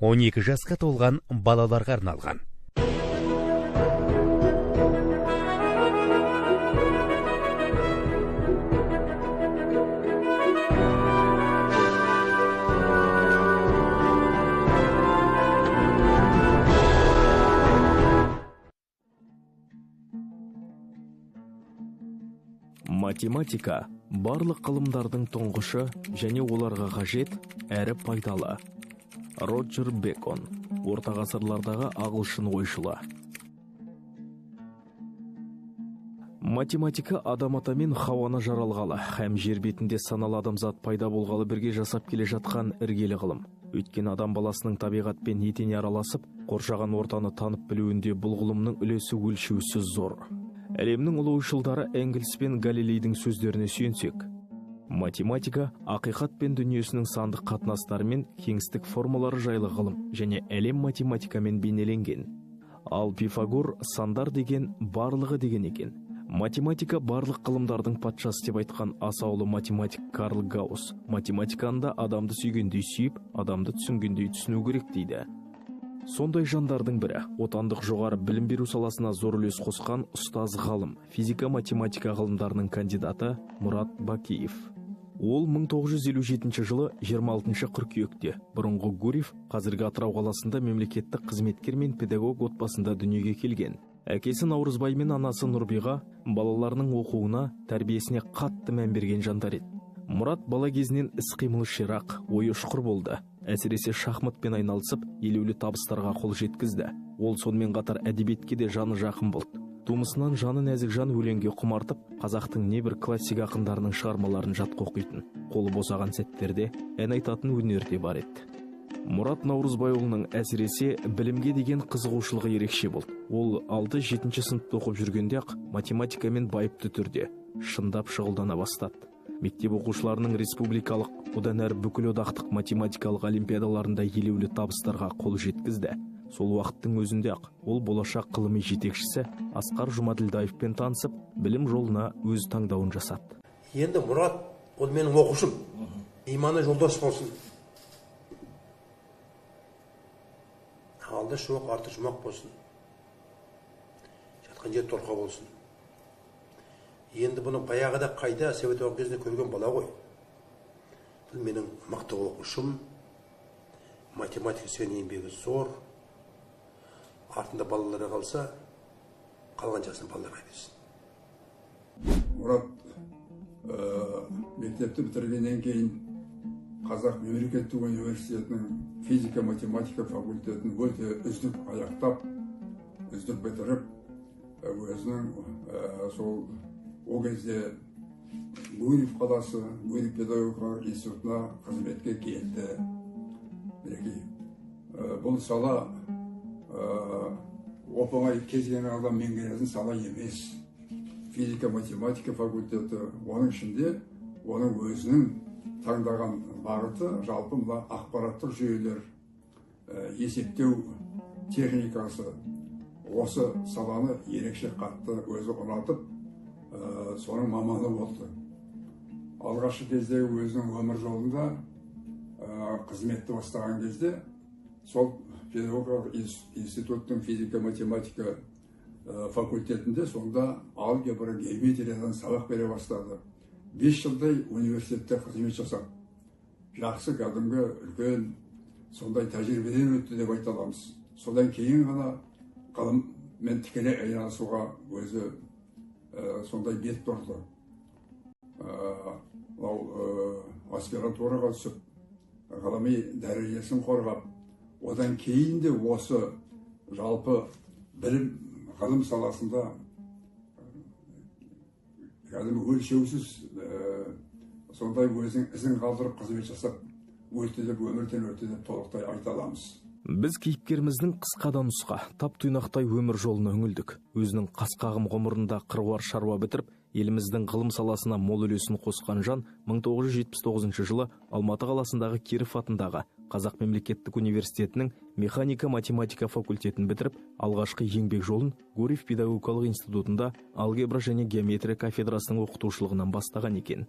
12 жасқа толған балаларға арналған. Математика барлық ғылымдардың тұңғышы және оларға қажет әрі пайдалы. Роджер Бекон, орта ғасырлардағы ағылшын ойшылы. Математика адам ата мен Хауаны жаралғалы, һәм жер бетінде саналы адамзат пайда болғалы бірге жасап келе жатқан іргелі ғылым. Өйткені адам баласының табиғатпен етене араласып, қоршаған ортаны танып білуінде бұл ғылымның үлесі өлшеусіз зор. Әлемнің ұлы ойшылдары Энгельс пен Галилейдің сөздеріне сүйенсек, математика ақиқат пен дүниесінің сандық қатынастары мен кеңістік формалары жайлы ғылым және әлем математикамен бейнеленген. Ал Пифагор сандар деген барлығы деген екен. Математика барлық ғылымдардың патшасы деп айтқан асаулы математик Карл Гаусс математиканда адамды сүйгендей сүйіп, адамды түсінгендей түсіну керек дейді. Сондай жандардың бірі, отандық жоғары білім беру саласына зор үлес қосқан ұстаз ғалым, физика-математика ғылымдарының кандидаты Мұрат Бакиев. Ол 1957 жылы 26 қыркүйекте бұрынғы Гурьев, қазіргі Атырау қаласында мемлекеттік қызметкер мен педагог отбасында дүниеге келген. Әкесі Наурызбай мен анасы Нұрбиға балаларының оқуына, тәрбиесіне қатты мән берген жандар еді. Мұрат бала кезінен іс-қимылы ширақ, ойы ұшқыр болды. Әсіресе шахматпен айналысып, елеулі табыстарға қол жеткізді. Ол сонымен қатар әдебиетке де жаны жақын болды. Тумысынан жаны нәзік жан өлеңге құмартып, қазақтың небір классик ақындарының шығармаларын жатқа оқитын. Қолы босаған сәттерде ән айтатын өнері бар еді. Мұрат Наурызбайұлының әсіресе білімге деген қызығушылығы ерекше болды. Ол 6-7 сыныпта оқып жүргенде-ақ математикамен байыпты түрде шындап шұғылдана бастады. Мектеп оқушыларының республикалық, одан әрі бүкіл одақтық математикалық олимпиадаларында елеулі табыстарға қол жеткізді. Сол уақыттың өзінде-ақ ол болашақ ғылыми жетекшісі Асқар Жұмаділдаевпен танысып, білім жолына өз таңдауын жасады. Енді Мұрат, ол менің оқушым. Иманы жолдас болсын. Алды шоқ, арты жұмақ болсын. Жатқан жер торқа болсын. Енді бұны баяғыда қайда совет оқ кезінде көрген бала ғой. Бұл менің мықты оқушым, математика сен еңбегі зор. Артында балалары қалса, қалған жасын балаларға берсін. Мұрат мектепті бітіргеннен кейін Қазақ мемлекеттік университетінің физика-математика факультетін өте үздік аяқтап, үздік бітіріп, өзінің сол о кезде Гурьев қаласы, Гурьев педагогикалық институтына қызметке келді. Бұл сала оп-оңай кез келген адам меңгеретін сала емес. Физика-математика факультеті, оның ішінде оның өзінің таңдаған бағыты жалпы ақпараттық жүйелер, есептеу техникасы, осы саланы ерекше қатты өзі ұнатып, соның маманы болды. Алғашқы кездегі өзінің өмір жолында қызметті бастаған кезде сол педагогикалық институттың физика-математика факультетінде сонда алгебра, геометриядан сабақ бере бастады. 5 жылдай университетте қызмет жасап, жақсы кәдімгі үлкен сондай тәжірибеден өтті деп айта аламыз. Содан кейін ғана ғылыммен тікелей айналысуға өзі сондай бет бұрды. Аспирантураға түсіп, ғылыми дәрежесін қорғап, одан кейін де осы жалпы білім ғылым саласында кәдімгі өлшеусіз сондай өзінің ізін қалдырып қызмет жасап, өмірден өтті деп толықтай айта аламыз. Біз кейіпкеріміздің қысқа да нұсқа, тап тұйнақтай өмір жолына үңілдік. Өзінің қасқағым ғұмырында қыруар шаруа бітіріп, еліміздің ғылым саласына мол үлесін қосқан жан 1979 жылы Алматы қаласындағы Киров атындағы Қазақ мемлекеттік университетінің механика-математика факультетін бітіріп, алғашқы еңбек жолын Гурьев педагогикалық институтында алгебра және геометрия кафедрасының оқытушылығынан бастаған екен.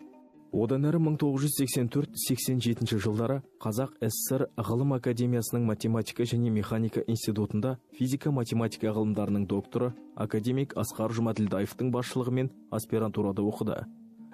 Одан әрі 1984-87 жылдары Қазақ СССР Ғылым Академиясының математика және механика институтында физика-математика ғылымдарының докторы академик Асқар Жұмаділдаевтың басшылығымен аспирантурада оқыды.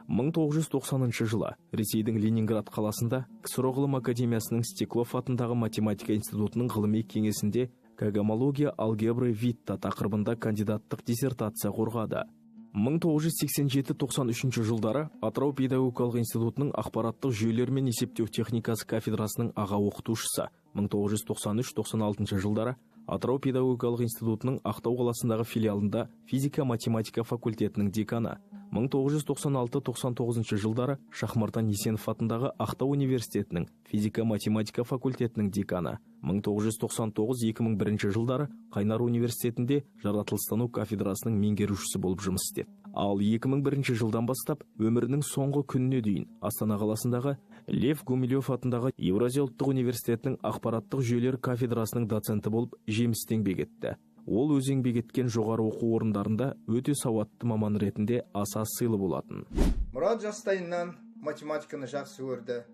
1990 жылы Ресейдің Ленинград қаласында КСРО Ғылым Академиясының Стеклов атындағы математика институтының ғылыми кеңесінде когомология алгебры Витта тақырыбында кандидаттық диссертация қорғады. 1987-93 жылдары Атырау педагогикалық институтының ақпараттық жүйелер мен есептеу техникасы кафедрасының аға оқытушысы, 1993-96 жылдары Атырау педагогикалық институтының Ақтау қаласындағы филиалында физика-математика факультетінің деканы, 1996-99 жылдары Шахмардан Есенов атындағы Ақтау университетінің физика-математика факультетінің деканы, 1999-2001 жылдары Қайнар университетінде жаратылыстану кафедрасының меңгерушісі болып жұмыс істеді. Ал 2001 жылдан бастап өмірінің соңғы күніне дейін Астана қаласындағы Лев Гумилев атындағы Еуразия ұлттық университетінің ақпараттық жүйелер кафедрасының доценті болып жемісті еңбек етті. Ол өз еңбек еткен жоғары оқу орындарында өте сауатты маман ретінде аса сыйлы болатын. Мұрат жастайынан математиканы жақсы көрді,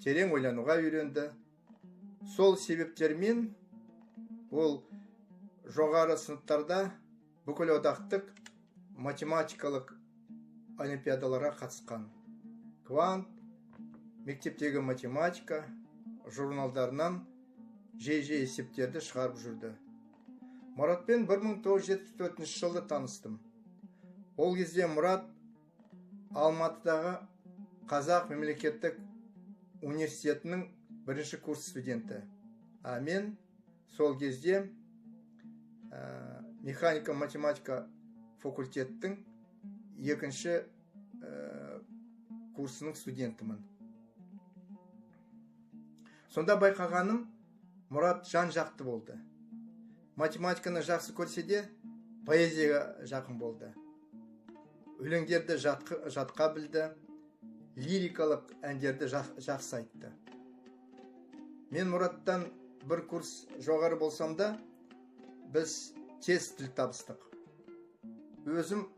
терең ойлануға үйренді. Сол себептермен ол жоғары сыныптарда бүкіл одақтық математикалық олимпиадаларға қатысқан. Квант, мектептегі математика журналдарынан жей-жей есептерді шығарып жүрді. Мұратпен 1974 жылы таныстым. Ол кезде Мұрат Алматыдағы Қазақ мемлекеттік университетінің бірінші курс студенті. А мен сол кезде механика-математика факультеттің екінші курсының студентімін. Сонда байқағаным, Мұрат жан-жақты болды. Математиканы жақсы көрсе де, поэзияға жақын болды. Өлеңдерді жатқа білді, лирикалық әндерді жақсы айтты. Мен Мұраттан бір курс жоғары болсам да, біз тез тіл табыстық. Өзім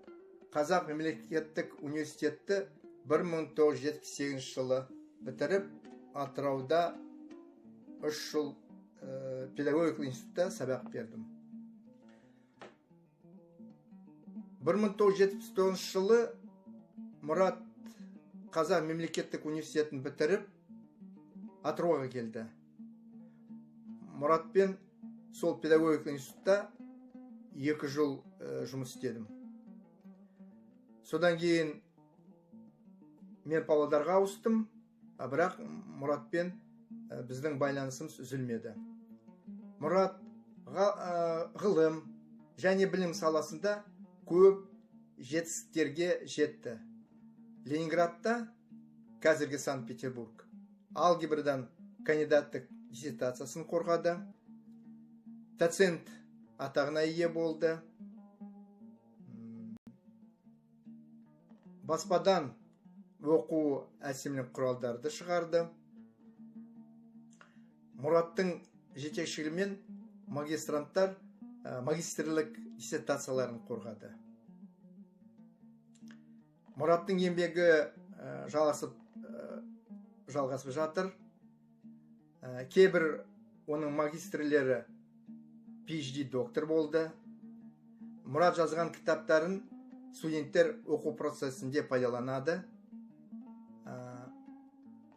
Қазақ мемлекеттік университетті 1978 жылы бітіріп, Атырауда 3 жыл педагогикалық институтта сабақ бердім. 1979 жылы Мұрат Қазақ мемлекеттік университетін бітіріп, Атырауға келді. Мұратпен сол педагогикалық институтта 2 жыл жұмыс істедім. Содан кейін мен Павлодарға ауыстым, бірақ Мұратпен біздің байланысымыз үзілмеді. Мұрат ғылым және білім саласында көп жетістіктерге жетті. Ленинградта, қазіргі Санкт-Петербург, алгебрадан кандидаттық диссертациясын қорғады. Доцент атағына ие болды. Баспадан оқу әсемлік құралдарды шығарды. Мұраттың жетекшілігімен магистранттар магистрлік диссертацияларын қорғады. Мұраттың еңбегі жалғасып жатыр. Кейбір оның магистрлері PhD доктор болды. Мұрат жазған кітаптарын студенттер оқу процесінде пайдаланады.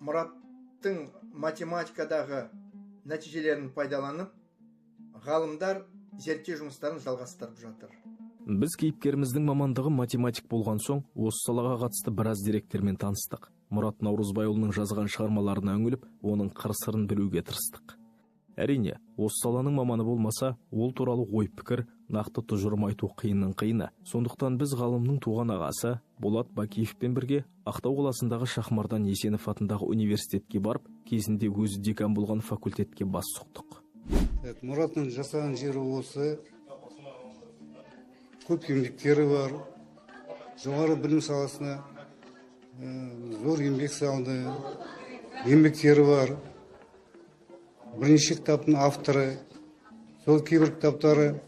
Мұраттың математикадағы нәтижелерін пайдаланып, ғалымдар зерттеу жұмыстарын жалғастырып жатыр. Біз кейіпкеріміздің мамандығы математик болған соң, осы салаға қатысты біраз деректермен таныстық. Мұрат Наурызбайұлының жазған шығармаларына үңіліп, оның қыр-сырын білуге тырыстық. Әрине, осы саланың маманы болмаса, ол туралы ой-пікір, нақты тұжырым айту қиынның қиыны. Сондықтан біз ғалымның туған ағасы Болат Бакиевпен бірге Ақтау қаласындағы Шахмардан Есенов атындағы университетке барып, кезінде өзі декан болған факультетке бас сұқтық. Мұраттың жасаған жері осы. Көп еңбектері бар. Жоғары білім саласына зор еңбек салды. Еңбектері бар. Бірнеше кітаптың авторы. Сол кейбір кітаптары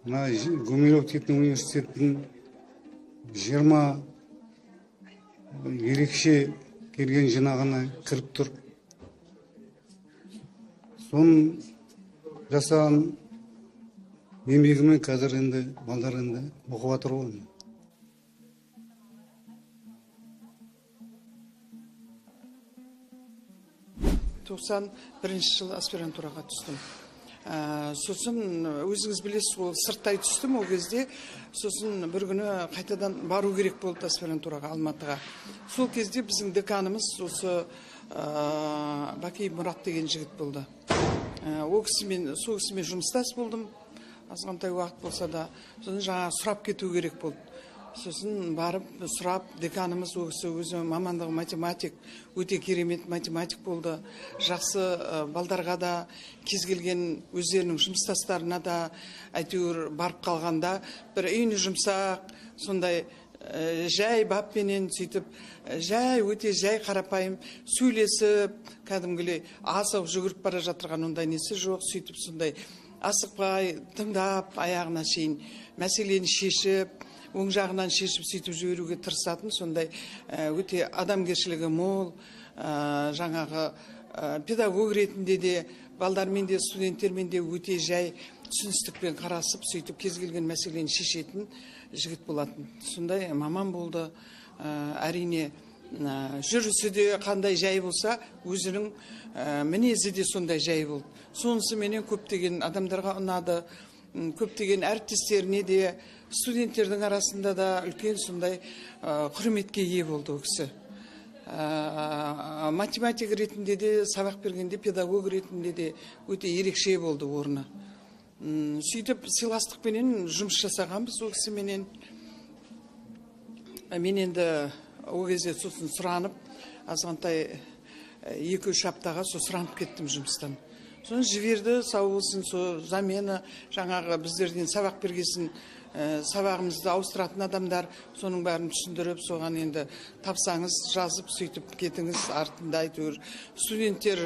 Гумилев университетінің 20 ерекше келген жинағына кіріп тұр. Соның жасаған еңбегімен қазір енді балдар енді оқып жатыр ғой. 91 жылы аспирантураға түстім. Сосын өзіңіз білесіз, ол сырттай түстім ол кезде. Сосын бір күні қайтадан бару керек болды аспирантураға, Алматыға. Сол кезде біздің деканымыз осы Бакей Мұрат деген жігіт болды. Сол кісімен жұмыстас болдым. Азғантай уақыт болса да, сосын жаңа сұрап кету керек болды. Сосын барып сұрап, деканымыз өзі мамандығы математик, өте керемет математик болды. Жақсы балдарға да, кез келген өздерінің жұмыстастарына да әйтеуір барып қалғанда бір үйіні жұмсақ, сондай жай баппенен сөйтіп, өте жай қарапайым сөйлесіп, кәдімгілей асығып жүгіріп бара жатырған ондай несі жоқ, сөйтіп сондай асықпай тыңдап аяғына шейін мәселені шешіп, оң жағынан шешіп сөйтіп жіберуге тырысатын, сондай өте адамгершілігі мол, жаңағы педагог ретінде де, балдармен де, студенттермен де өте жай түсіністікпен қарасып, сөйтіп кез келген мәселені шешетін жігіт болатын. Сондай маман болды. Әрине, жүрісі де қандай жай болса, өзінің мінезі де сондай жай болды. Сонысы менен көптеген адамдарға ұнады, көптеген әріптестеріне де, студенттердің арасында да үлкен сондай құрметке ие болды ол кісі. Математик ретінде де, сабақ бергенде, педагог ретінде де өте ерекше болды орны. Сөйтіп сыйластықпенен жұмыс жасағанбыз ол кісіменен. Мен енді ол кезде сосын сұранып, азғантай 2-3 аптаға сұранып кеттім жұмыстан. Соны жіберді, сау болсын, замена, жаңағы біздерден сабақ бергесін, сабағымызды ауыстыратын адамдар, соның бәрін түсіндіріп, соған енді тапсаңыз, жазып, сөйтіп кетіңіз, артында әйтеуір студенттер,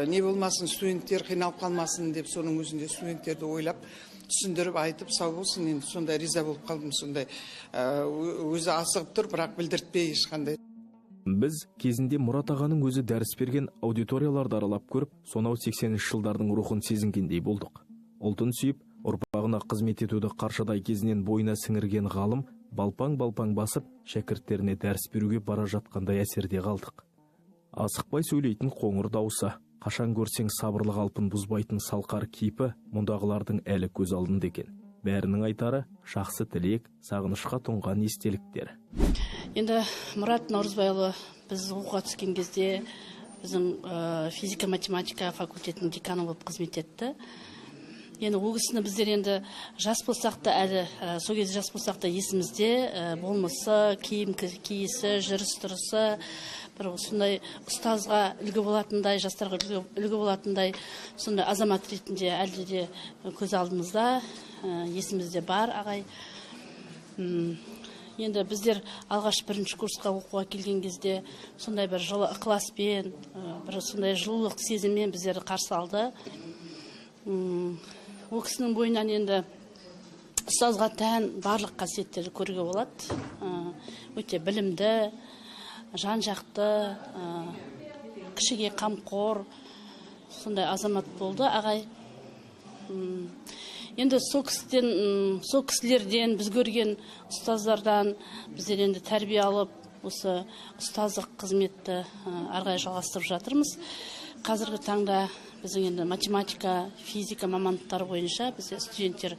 не болмасын, студенттер қиналып қалмасын деп, соның өзінде студенттерді ойлап, түсіндіріп, айтып, сау болсын, енді сондай риза болып қалдым, сондай өзі асығып тұр, бірақ білдіртпей ешқандай. Біз кезінде Мұрат ағаның өзі дәріс берген аудиторияларды аралап көріп, сонау 80-ші жылдардың рухын сезінгендей болдық. Ұлтын сүйіп, ұрпағына қызмет етуді қаршадай кезінен бойына сіңірген ғалым балпаң-балпаң басып, шәкірттеріне дәріс беруге бара жатқандай әсерде қалдық. Асықпай сөйлейтін қоңыр дауысы, қашан көрсең сабырлы қалпын бұзбайтын салқар кейпі мұндағылардың әлі көз алдында екен. Бәрінің айтары жақсы тілек, сағынышқа тоңған естеліктер. Енді Мұрат Наурызбайұлы біз оқуға түскен кезде біздің физика-математика факультетінің деканы болып қызмет етті. Енді ол кісіні біздер енді жас болсақ та әлі, сол кезде жас болсақ та есімізде болмысы, киім киісі, жүріс-тұрысы, бір сондай ұстазға үлгі болатындай, жастарға үлгі болатындай, сондай азамат ретінде әлде де көз алдымызда, есімізде бар ағай. Енді біздер алғаш бірінші курсқа оқуға келген кезде сондай бір жылы ықыласпен, бір сондай жылылық сезіммен біздерді қарсы алды. Ол кісінің бойынан енді ұстазға тән барлық қасиеттерді көруге болады. Өте білімді, жан-жақты, кішіге қамқор, сондай азамат болды ағай. Енді сол кісілерден, біз көрген ұстаздардан біздер енді тәрбие алып, осы ұстаздық қызметті арғай жалғастырып жатырмыз. Қазіргі таңда біздің енді математика, физика мамандықтары бойынша бізде студенттер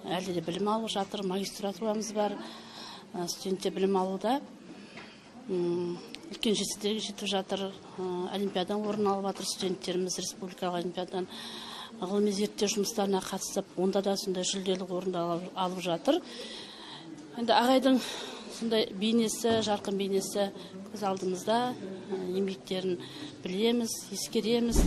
әлде де білім алып жатыр, магистратурамыз бар, студенттер білім алуда. Үлкен жетістіктерге жетіп жатыр, олимпиададан орын алып жатыр студенттеріміз, республикалық олимпиададан ғылыми зерттеу жұмыстарына қатысып, онда да сондай жүлделі орынды алып жатыр. Енді ағайдың сондай бейнесі, жарқын бейнесі көз алдымызда, еңбектерін білеміз, ескереміз.